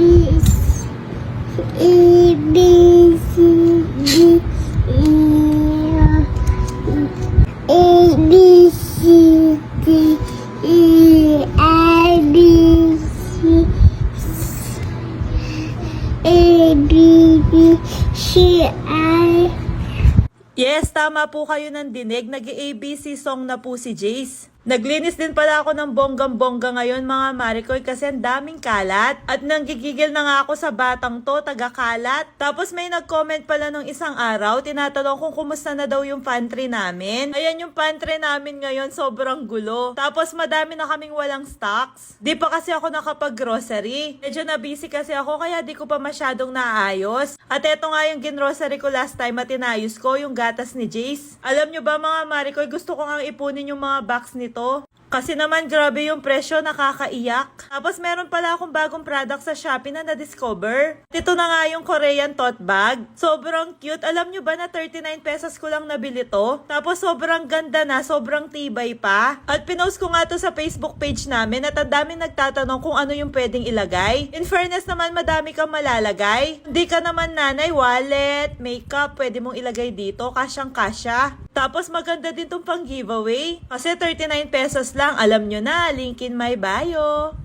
A, B, C, D, E, A, B, C, D, E, I, B, C, A, B, B, C, I. Yes, tama po kayo ng dinig. Nag-ABC song na po si Jace. Naglinis din pala ako ng bonggang-bongga ngayon mga Maricoy kasi ang daming kalat. At nanggigigil na nga ako sa batang to, taga-kalat. Tapos may nag-comment pala nung isang araw, tinatanong kung kumusta na daw yung pantry namin. Ayan yung pantry namin ngayon, sobrang gulo. Tapos madami na kaming walang stocks. Di pa kasi ako nakapag-grocery. Medyo na-busy kasi ako kaya di ko pa masyadong naayos. At eto nga yung ginrocery ko last time at inayos ko, yung gatas ni Jace. Alam nyo ba mga Maricoy, gusto ko nga ipunin yung mga box nito. Kasi naman grabe yung presyo, nakakaiyak. Tapos meron pala akong bagong product sa Shopee na na-discover. Ito na nga yung Korean tote bag. Sobrang cute. Alam nyo ba na 39 pesos ko lang nabili to? Tapos sobrang ganda na, sobrang tibay pa. At pinost ko nga to sa Facebook page namin at ang daming nagtatanong kung ano yung pwedeng ilagay. In fairness naman, madami kang malalagay. Hindi ka naman nanay, wallet, makeup, pwede mong ilagay dito, kasyang-kasya. Tapos maganda din tong pang giveaway. Kasi 39 pesos lang. Alam nyo na, link in my bio.